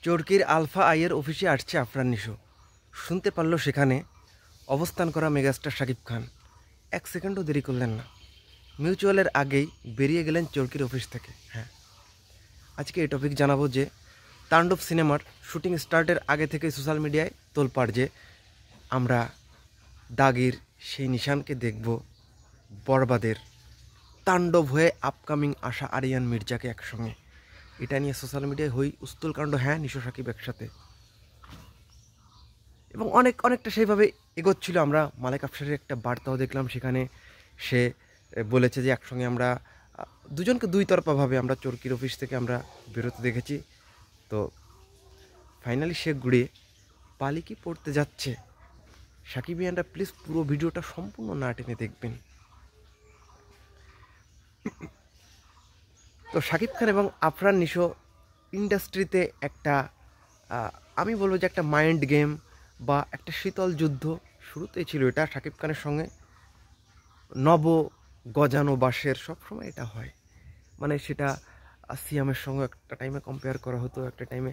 চরকির alpha আইয়ের অফিসে আসছে আফরান নিশো। শুনতে পারল সেখানে অবস্থান করা মেগাস্টার শাকিব খান। এক সেকেন্ডও দেরি করলেন না, মিউচুয়ালের আগেই বেরিয়ে গেলেন চরকির অফিস থেকে। হ্যাঁ, আজকে এই টপিক জানাবো যে তাণ্ডব সিনেমার শুটিং স্টার্টের আগে থেকে সোশ্যাল মিডিয়ায় তোলপাড় যে আমরা দাগির সেই নিশানকে দেখব, বরবাদের তাণ্ডব হয়ে আপকামিং আসা আরিয়ান মির্জাকে একসঙ্গে। এটা নিয়ে সোশ্যাল মিডিয়ায় উস্তুল কাণ্ড। হ্যাঁ, নিশো সাকিব একসাথে, এবং অনেকটা সেইভাবে এগোচ্ছিল। আমরা মালেক আফসারের একটা বার্তাও দেখলাম, সেখানে সে বলেছে যে একসঙ্গে আমরা দুজনকে দুই তরফাভাবে আমরা চরকির অফিস থেকে আমরা বেরোতে দেখেছি। তো ফাইনালি সে ঘুরে পালিকি পড়তে যাচ্ছে। সাকিবিয়ানরা প্লিজ পুরো ভিডিওটা সম্পূর্ণ না টেনে দেখবেন। তো শাকিব খান এবং আফরান নিশো ইন্ডাস্ট্রিতে একটা আমি বলবো যে একটা মাইন্ড গেম বা একটা শীতল যুদ্ধ শুরুতেই ছিল। এটা শাকিব খানের সঙ্গে নব গজানো বাঁশের সবসময় এটা হয়, মানে সেটা সিয়ামের সঙ্গে একটা টাইমে কম্পেয়ার করা হতো, একটা টাইমে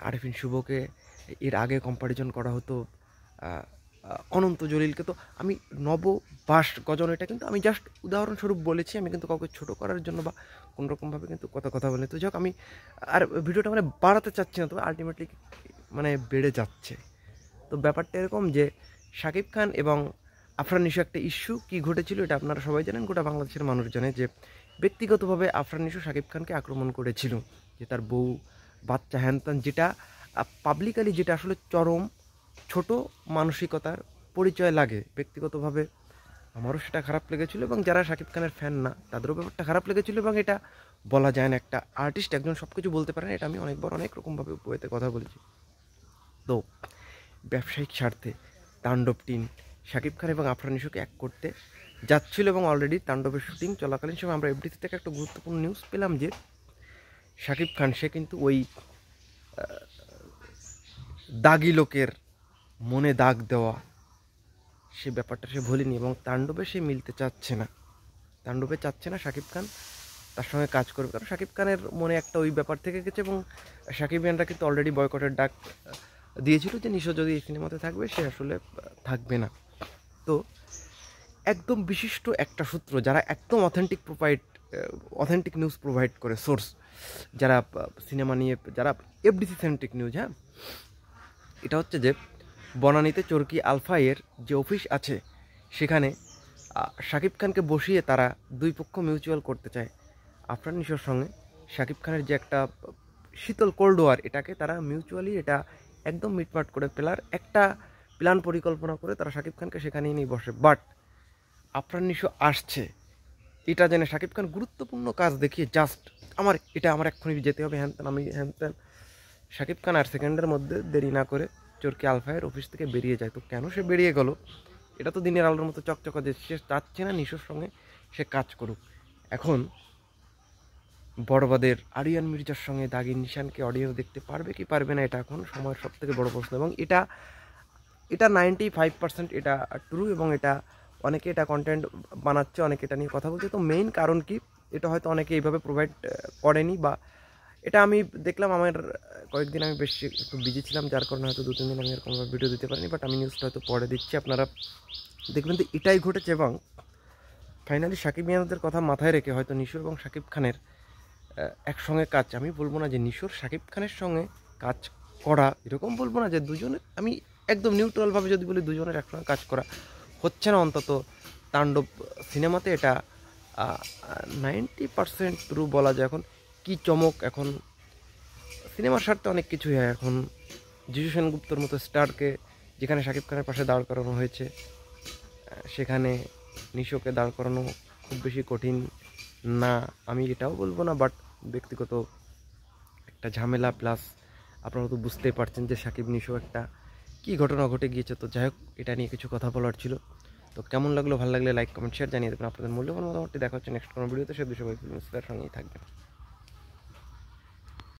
আরিফিন শুভকে এর আগে কম্পারিজন করা হতো, অনন্ত জলিলকে। তো আমি নব বাঁশ গজানো এটা কিন্তু আমি জাস্ট উদাহরণস্বরূপ বলেছি, আমি কিন্তু কাউকে ছোটো করার জন্য বা কোনোরকমভাবে কিন্তু কথা বলি। তো যাক, আমি আর ভিডিওটা মানে বাড়াতে চাচ্ছি না, তবে আলটিমেটলি মানে বেড়ে যাচ্ছে। তো ব্যাপারটা এরকম যে শাকিব খান এবং আফরান নিশো একটা ইস্যু কী ঘটেছিল এটা আপনারা সবাই জানেন, গোটা বাংলাদেশের মানুষ জানে যে ব্যক্তিগতভাবে আফরান নিশো শাকিব খানকে আক্রমণ করেছিল, যে তার বউ বাচ্চা হ্যানত্যান, যেটা পাবলিকালি যেটা আসলে চরম ছোট মানসিকতার পরিচয় লাগে। ব্যক্তিগতভাবে আমারও সেটা খারাপ লেগেছিলো, এবং যারা শাকিব খানের ফ্যান না তাদেরও ব্যাপারটা খারাপ লেগেছিলো। এবং এটা বলা যায় না, একটা আর্টিস্ট একজন সব কিছু বলতে পারেন, এটা আমি অনেকবার অনেক রকমভাবে বইতে কথা বলেছি। তো ব্যবসায়িক স্বার্থে তাণ্ডব টিম শাকিব খান এবং আফরান নিশোকে এক করতে যাচ্ছিল, এবং অলরেডি তাণ্ডবের শুটিং চলাকালীন সময় আমরা এফডিসি থেকে একটা গুরুত্বপূর্ণ নিউজ পেলাম যে শাকিব খান সে কিন্তু ওই দাগি লোকের মনে দাগ দেওয়া সে ব্যাপারটা সে ভুলেনি, এবং তাণ্ডবে সে মিলতে চাচ্ছে না। তাণ্ডবে চাচ্ছে না শাকিব খান তার সঙ্গে কাজ করবে, কারণ শাকিব খানের মনে একটা ওই ব্যাপার থেকে গেছে। এবং সাকিবিয়ানরা কিন্তু অলরেডি বয়কটের ডাক দিয়েছিল যে নিশো যদি এই সিনেমাতে থাকবে সে আসলে থাকবে না। তো একদম বিশিষ্ট একটা সূত্র, যারা একদম অথেন্টিক নিউজ প্রোভাইড করে, সোর্স যারা সিনেমা নিয়ে, যারা এফডিসি সেন্ট্রিক নিউজ, হ্যাঁ, এটা হচ্ছে যে বনানীতে চরকি আলফায়ের যে অফিস আছে সেখানে শাকিব খানকে বসিয়ে তারা দুই পক্ষ মিউচুয়াল করতে চায়। আফরান নিশোর সঙ্গে শাকিব খানের যে একটা শীতল কোল্ড ওয়ার, এটাকে তারা মিউচুয়ালি এটা একদম মিটমাট করে ফেলার একটা প্ল্যান পরিকল্পনা করে তারা শাকিব খানকে সেখানেই নিয়ে বসে। বাট আফরান নিশো আসছে এটা জেনে শাকিব খান গুরুত্বপূর্ণ কাজ দেখিয়ে জাস্ট আমার এক্ষুনি যেতে হবে, হ্যান শাকিব খান আর সেকেন্ডের মধ্যে দেরি না করে চরকি আলফায়ের অফিস থেকে বেরিয়ে যায়। তো কেন সে বেরিয়ে গেল, এটা তো দিনের আলোর মতো চকচকা, যে সে চাচ্ছে না নিশোর সঙ্গে সে কাজ করুক। এখন বরবাদের আরিয়ান মির্জার সঙ্গে দাগির নিশানকে অডিয়েন্স দেখতে পারবে কি পারবে না, এটা এখন সময়ের সব থেকে বড় প্রশ্ন। এবং এটা 95% এটা ট্রু, এবং এটা অনেকে এটা কন্টেন্ট বানাচ্ছে, অনেকে এটা নিয়ে কথা বলছে। তো মেইন কারণ কি, এটা হয়তো অনেকে এইভাবে প্রোভাইড করেনি, বা এটা আমি দেখলাম আমার কয়েকদিন আমি বেশ একটু বিজি ছিলাম, যার কারণে হয়তো 2-3 দিন আমি এরকমভাবে ভিডিও দিতে পারিনি। বাট আমি নিউজটা হয়তো পরে দিচ্ছি, আপনারা দেখবেন তো এটাই ঘটেছে। এবং ফাইনালি সাকিবিয়ানদের কথা মাথায় রেখে হয়তো নিশো এবং শাকিব খানের একসঙ্গে কাজ, আমি বলবো না যে নিশোর শাকিব খানের সঙ্গে কাজ করা, এরকম বলবো না যে দুজনের, আমি একদম নিউট্রালভাবে যদি বলি দুজনের একসঙ্গে কাজ করা হচ্ছে না। অন্তত তাণ্ডব সিনেমাতে এটা 90% ট্রু বলা যায়। এখন কি চমক, এখন সিনেমার স্বার্থে অনেক কিছুই হয়। এখন যিশু সেনগুপ্তর মতো স্টারকে যেখানে শাকিব খানের পাশে দাঁড় করানো হয়েছে, সেখানে নিশোকে দাঁড় করানো খুব বেশি কঠিন না, আমি এটাও বলবো না। বাট ব্যক্তিগত একটা ঝামেলা, প্লাস আপনারা তো বুঝতেই পারছেন যে শাকিব নিশো একটা কী ঘটনা ঘটে গিয়েছে। তো যাই হোক, এটা নিয়ে কিছু কথা বলার ছিল। তো কেমন লাগলো, ভালো লাগলে লাইক কমেন্ট শেয়ার জানিয়ে দেবেন আপনাদের মূল্যবান মতামতটি। দেখা হচ্ছে নেক্সট কোনো ভিডিওতে। সে বিষয় ফিল্ম সঙ্গেই থাকবেন।